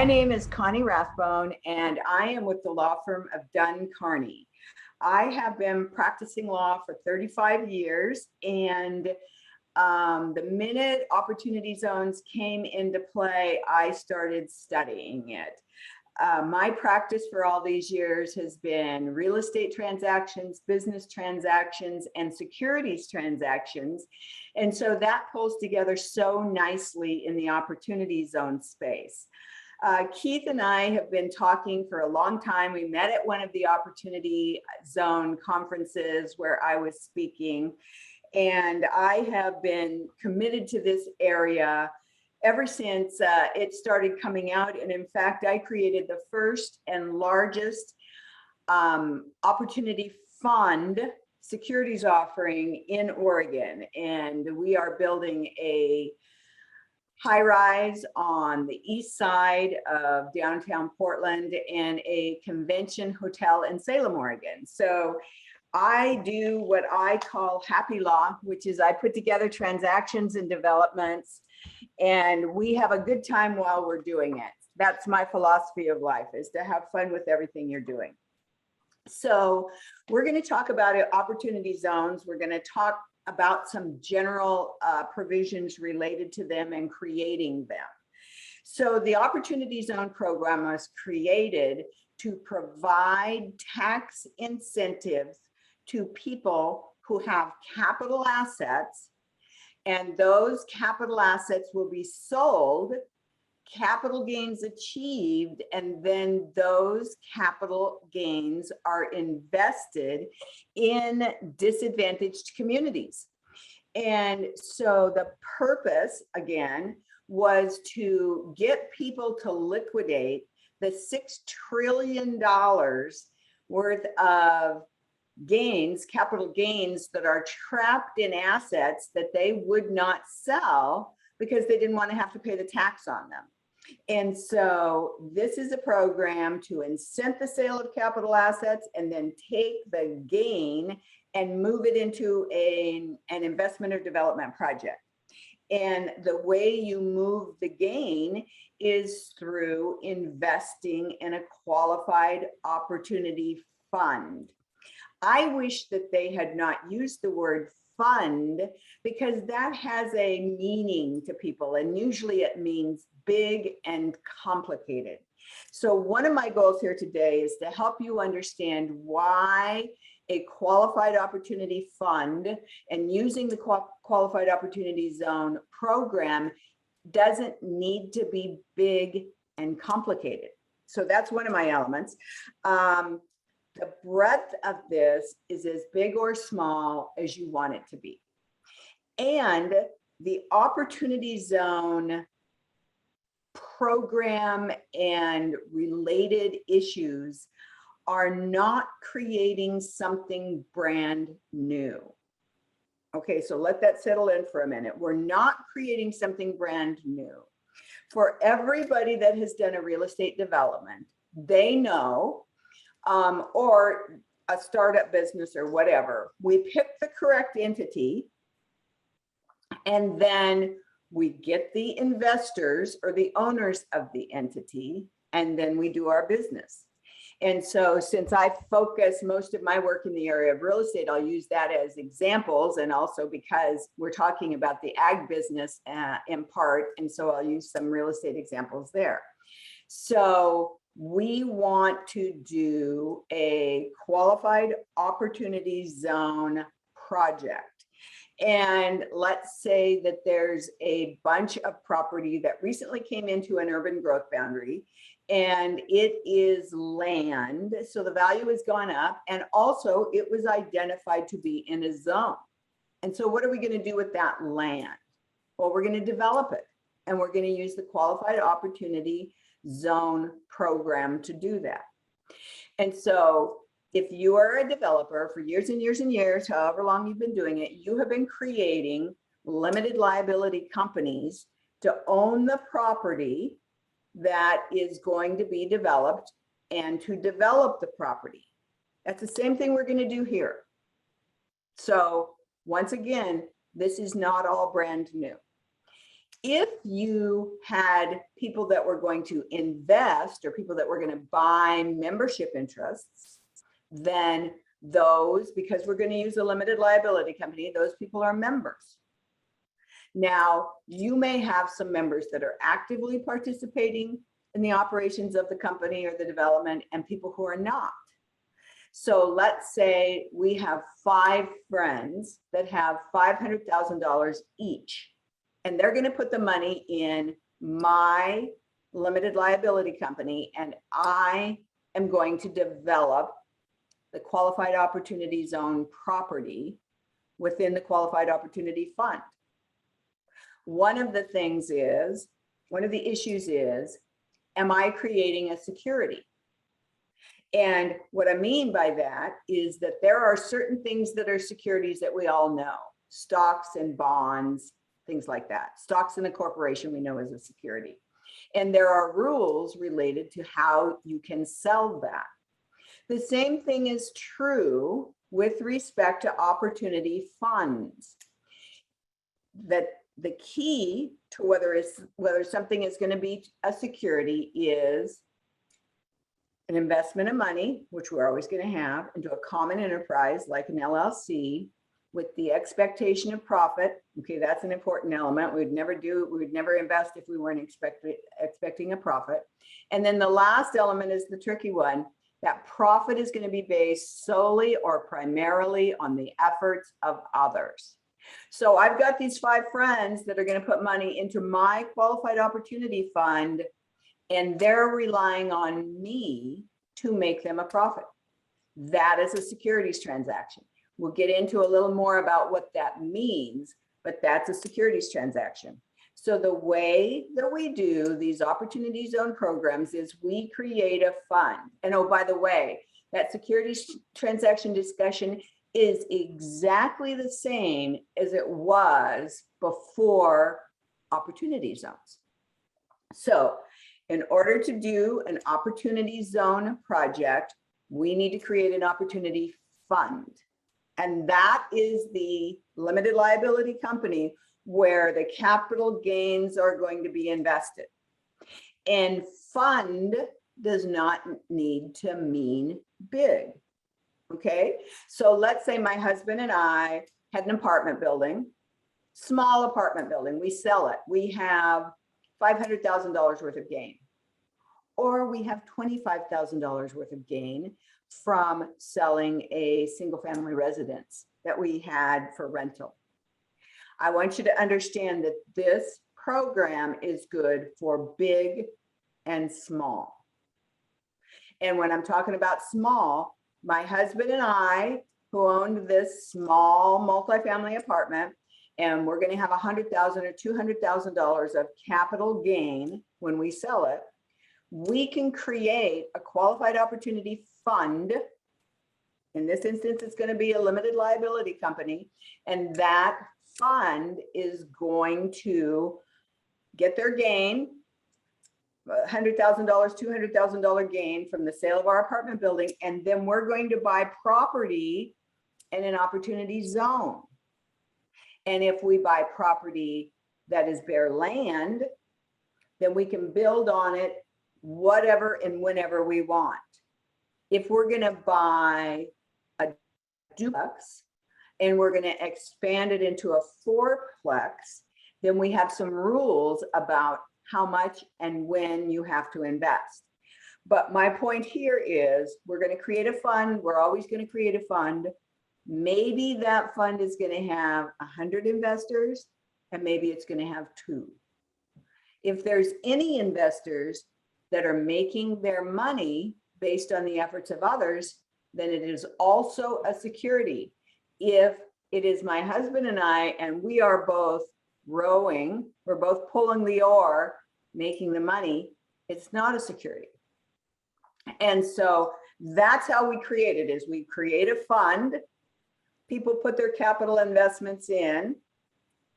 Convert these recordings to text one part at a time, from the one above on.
name is Connie Rathbone, and I am with the law firm of Dunn, Carney. I have been practicing law for 35 years, and the minute opportunity zones came into play, I started studying it. My practice for all these years has been real estate transactions, business transactions, and securities transactions. And so that pulls together so nicely in the opportunity zone space. Keith and I have been talking for a long time. We met at one of the opportunity zone conferences where I was speaking, and I have been committed to this area ever since it started coming out. And in fact, I created the first and largest opportunity fund securities offering in Oregon. And we are building a high rise on the east side of downtown Portland and a convention hotel in Salem, Oregon. So I do what I call happy law, which is I put together transactions and developments, and we have a good time while we're doing it. That's my philosophy of life, is to have fun with everything you're doing. So we're going to talk about opportunity zones. We're going to talk about some general provisions related to them and creating them. So the Opportunity Zone program was created to provide tax incentives to people who have capital assets, and those capital assets will be sold, capital gains achieved, and then those capital gains are invested in disadvantaged communities. And so the purpose, again, was to get people to liquidate the $6 trillion worth of gains, capital gains, that are trapped in assets that they would not sell because they didn't want to have to pay the tax on them. And so this is a program to incent the sale of capital assets and then take the gain and move it into an investment or development project. And the way you move the gain is through investing in a qualified opportunity fund. I wish that they had not used the word fund, because that has a meaning to people, and usually it means big and complicated. So one of my goals here today is to help you understand why a qualified opportunity fund and using the qualified opportunity zone program doesn't need to be big and complicated. So that's one of my elements. The breadth of this is as big or small as you want it to be. And the opportunity zone program and related issues are not creating something brand new. Okay, so let that settle in for a minute. We're not creating something brand new. For everybody that has done a real estate development, they know, or a startup business or whatever, we pick the correct entity, and then we get the investors or the owners of the entity, and then we do our business. And so since I focus most of my work in the area of real estate, I'll use that as examples, and also because we're talking about the ag business in part, and so I'll use some real estate examples there. So we want to do a qualified opportunity zone project. And let's say that there's a bunch of property that recently came into an urban growth boundary, and it is land. So the value has gone up, and also it was identified to be in a zone. And so what are we going to do with that land? Well, we're going to develop it, and we're going to use the qualified opportunity zone program to do that. And so if you are a developer for years and years and years, however long you've been doing it, you have been creating limited liability companies to own the property that is going to be developed and to develop the property. That's the same thing we're going to do here. So once again, this is not all brand new. If you had people that were going to invest or people that were going to buy membership interests, then those, because we're going to use a limited liability company, those people are members. Now, you may have some members that are actively participating in the operations of the company or the development, and people who are not. So let's say we have 5 friends that have $500,000 each, and they're going to put the money in my limited liability company, and I am going to develop the qualified opportunity zone property within the qualified opportunity fund. One of the issues is, am I creating a security? And what I mean by that is that there are certain things that are securities that we all know, stocks and bonds, things like that. Stocks in a corporation we know is a security. And there are rules related to how you can sell that. The same thing is true with respect to opportunity funds. That the key to whether something is going to be a security is an investment of money, which we're always going to have, into a common enterprise like an LLC with the expectation of profit. Okay, that's an important element. We would never invest if we weren't expecting a profit. And then the last element is the tricky one. That profit is going to be based solely or primarily on the efforts of others. So I've got these 5 friends that are going to put money into my qualified opportunity fund, and they're relying on me to make them a profit. That is a securities transaction. We'll get into a little more about what that means, but that's a securities transaction. So the way that we do these opportunity zone programs is we create a fund. And oh, by the way, that securities transaction discussion is exactly the same as it was before opportunity zones. So in order to do an opportunity zone project, we need to create an opportunity fund. And that is the limited liability company where the capital gains are going to be invested. And fund does not need to mean big. Okay, so let's say my husband and I had an apartment building, small apartment building, we sell it. We have $500,000 worth of gain, or we have $25,000 worth of gain from selling a single family residence that we had for rental. I want you to understand that this program is good for big and small. And when I'm talking about small, my husband and I, who owned this small multifamily apartment, and we're going to have $100,000 or $200,000 of capital gain when we sell it, we can create a qualified opportunity fund. In this instance, it's going to be a limited liability company, and that fund is going to get their gain, $100,000, $200,000 gain from the sale of our apartment building, and then we're going to buy property in an opportunity zone. And if we buy property that is bare land, then we can build on it whatever and whenever we want. If we're going to buy a duplex and we're going to expand it into a 4-plex, then we have some rules about how much and when you have to invest. But my point here is we're going to create a fund. We're always going to create a fund. Maybe that fund is going to have 100 investors, and maybe it's going to have 2. If there's any investors that are making their money based on the efforts of others, then it is also a security. If it is my husband and I, and we are both rowing, we're both pulling the oar, making the money, it's not a security. And so that's how we create it, is we create a fund, people put their capital investments in,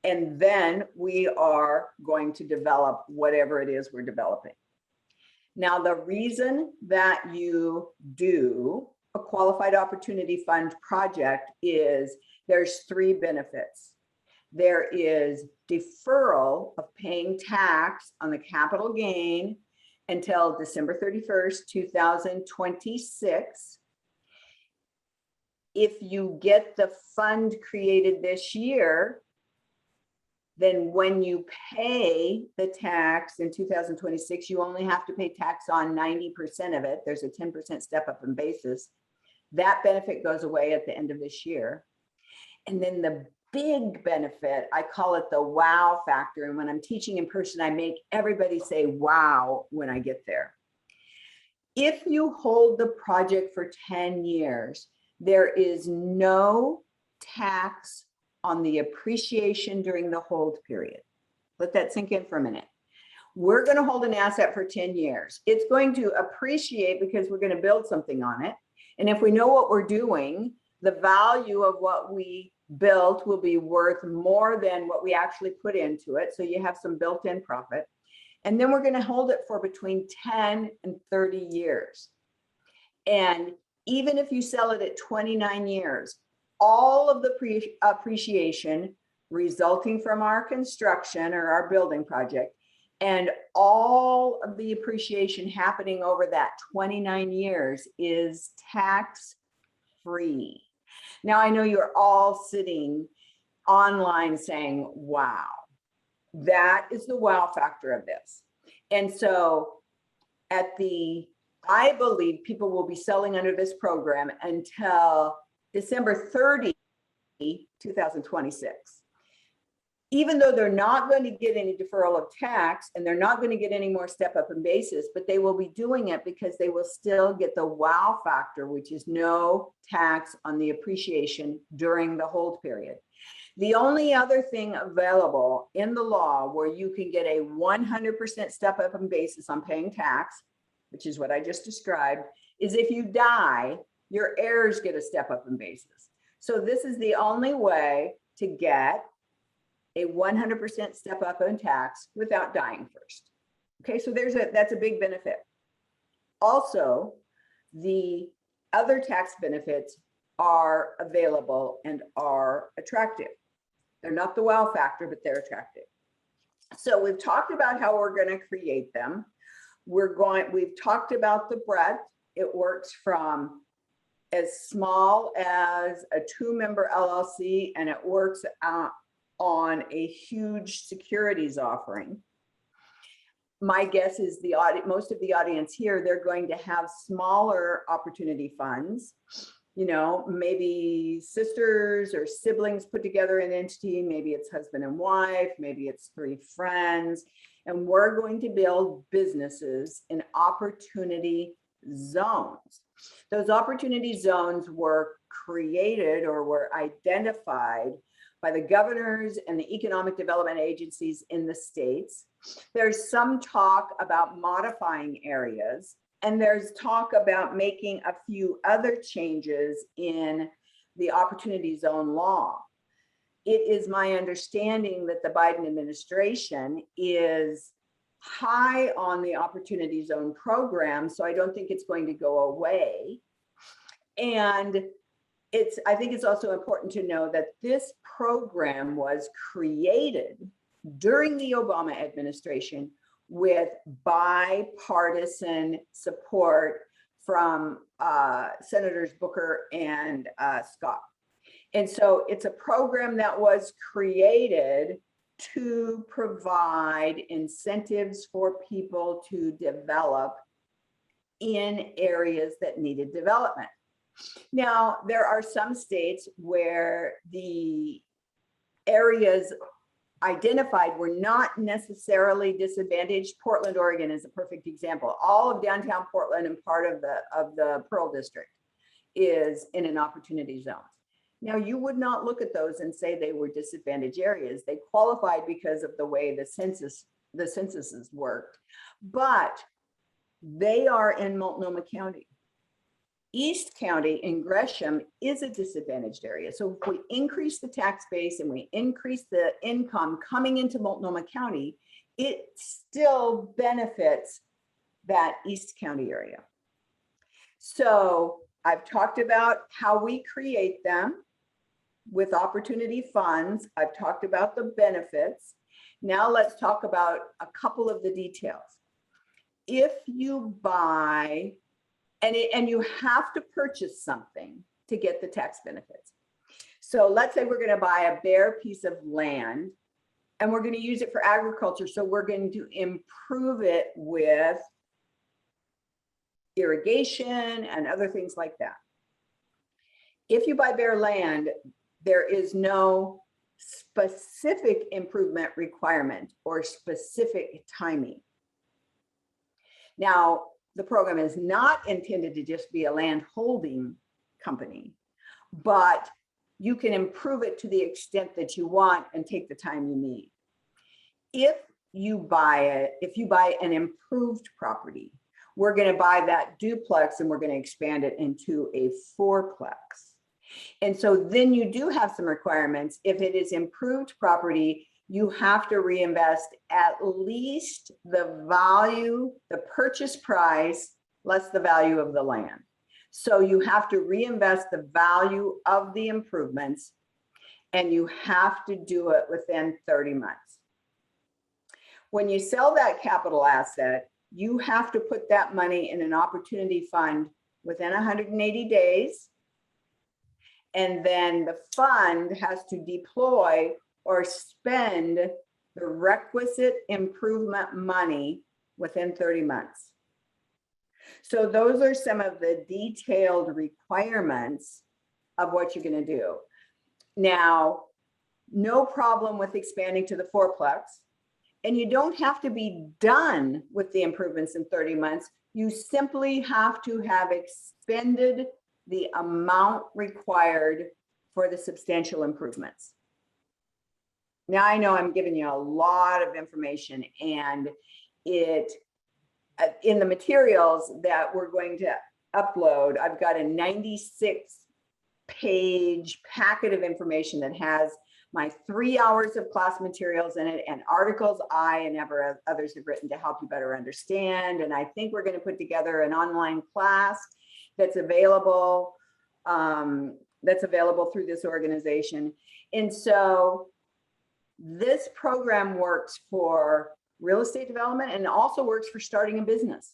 and then we are going to develop whatever it is we're developing. Now, the reason that you do a qualified opportunity fund project is there's 3 benefits. there is deferral of paying tax on the capital gain until December 31st, 2026. If you get the fund created this year, then when you pay the tax in 2026, you only have to pay tax on 90% of it. There's a 10% step up in basis. That benefit goes away at the end of this year. And then the big benefit, I call it the wow factor. And when I'm teaching in person, I make everybody say wow when I get there. If you hold the project for 10 years, there is no tax on the appreciation during the hold period. Let that sink in for a minute. We're going to hold an asset for 10 years. It's going to appreciate because we're going to build something on it. And if we know what we're doing, the value of what we built will be worth more than what we actually put into it. So you have some built-in profit. And then we're going to hold it for between 10 and 30 years. And even if you sell it at 29 years, all of the appreciation resulting from our construction or our building project and all of the appreciation happening over that 29 years is tax-free. Now, I know you're all sitting online saying, wow, that is the wow factor of this. And so I believe people will be selling under this program until December 30, 2026. Even though they're not going to get any deferral of tax and they're not going to get any more step up in basis, but they will be doing it because they will still get the wow factor, which is no tax on the appreciation during the hold period. The only other thing available in the law where you can get a 100% step up in basis on paying tax, which is what I just described, is if you die, your heirs get a step up in basis. So this is the only way to get a 100% step up in tax without dying first. Okay, so that's a big benefit. Also, the other tax benefits are available and are attractive. They're not the wow factor, but they're attractive. So we've talked about how we're going to create them. We've talked about the breadth. It works from as small as a 2-member LLC, and it works on a huge securities offering. My guess is most of the audience here, they're going to have smaller opportunity funds, maybe sisters or siblings put together an entity, maybe it's husband and wife, maybe it's 3 friends, and we're going to build businesses in opportunity zones. Those opportunity zones were created or were identified by the governors and the economic development agencies in the states. There's some talk about modifying areas, and there's talk about making a few other changes in the opportunity zone law. It is my understanding that the Biden administration is high on the opportunity zone program, so I don't think it's going to go away. And I think it's also important to know that this program was created during the Obama administration with bipartisan support from Senators Booker and Scott. And so it's a program that was created to provide incentives for people to develop in areas that needed development. Now, there are some states where the areas identified were not necessarily disadvantaged. Portland, Oregon is a perfect example. All of downtown Portland and part of the Pearl District is in an opportunity zone. Now, you would not look at those and say they were disadvantaged areas. They qualified because of the way the censuses worked, but they are in Multnomah County. East County in Gresham is a disadvantaged area. So if we increase the tax base and we increase the income coming into Multnomah County, it still benefits that East County area. So I've talked about how we create them. with opportunity funds. I've talked about the benefits. Now let's talk about a couple of the details. If you buy, and you have to purchase something to get the tax benefits. So let's say we're going to buy a bare piece of land and we're going to use it for agriculture. So we're going to improve it with irrigation and other things like that. If you buy bare land, there is no specific improvement requirement or specific timing. Now, the program is not intended to just be a land holding company, but you can improve it to the extent that you want and take the time you need. If you buy an improved property, we're going to buy that duplex and we're going to expand it into a fourplex. And so then you do have some requirements. If it is improved property, you have to reinvest at least the value, the purchase price, less the value of the land. So you have to reinvest the value of the improvements, and you have to do it within 30 months. When you sell that capital asset, you have to put that money in an opportunity fund within 180 days. And then the fund has to deploy or spend the requisite improvement money within 30 months. So those are some of the detailed requirements of what you're going to do. Now, no problem with expanding to the fourplex, and you don't have to be done with the improvements in 30 months. You simply have to have expended the amount required for the substantial improvements. Now, I know I'm giving you a lot of information, and it in the materials that we're going to upload, I've got a 96-page packet of information that has my 3 hours of class materials in it and articles I and others have written to help you better understand. And I think we're going to put together an online class that's available through this organization. And so this program works for real estate development and also works for starting a business.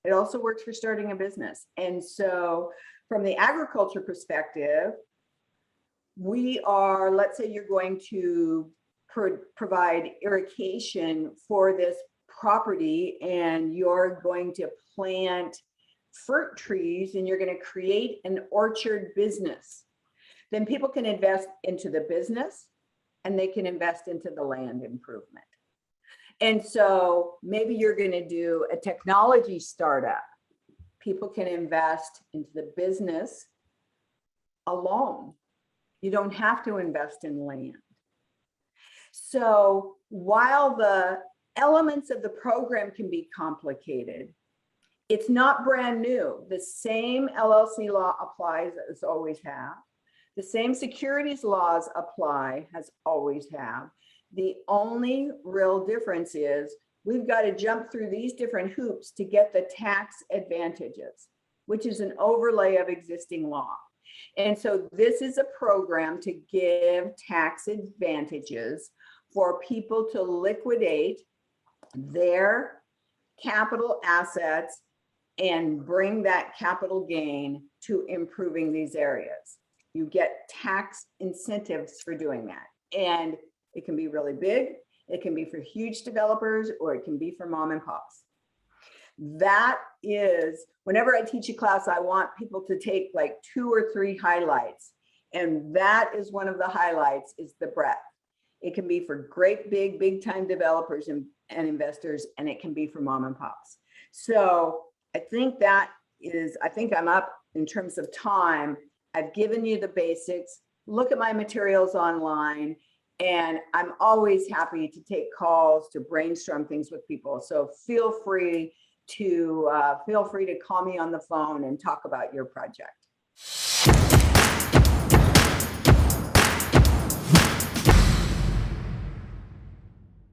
It also works for starting a business. And so from the agriculture perspective, we are, let's say you're going to provide irrigation for this property, and you're going to plant fruit trees and you're going to create an orchard business. Then people can invest into the business and they can invest into the land improvement. And so maybe you're going to do a technology startup. People can invest into the business alone. You don't have to invest in land. So while the elements of the program can be complicated, it's not brand new. The same LLC law applies as always have. The same securities laws apply as always have. The only real difference is we've got to jump through these different hoops to get the tax advantages, which is an overlay of existing law. And so this is a program to give tax advantages for people to liquidate their capital assets and bring that capital gain to improving these areas. You get tax incentives for doing that. And it can be really big, it can be for huge developers, or it can be for mom and pops. That is, whenever I teach a class, I want people to take like 2 or 3 highlights. And that is one of the highlights, is the breadth. It can be for great big time developers and investors, and it can be for mom and pops. So I think that is, I think I'm up in terms of time. I've given you the basics. Look at my materials online. And I'm always happy to take calls to brainstorm things with people. So feel free to call me on the phone and talk about your project.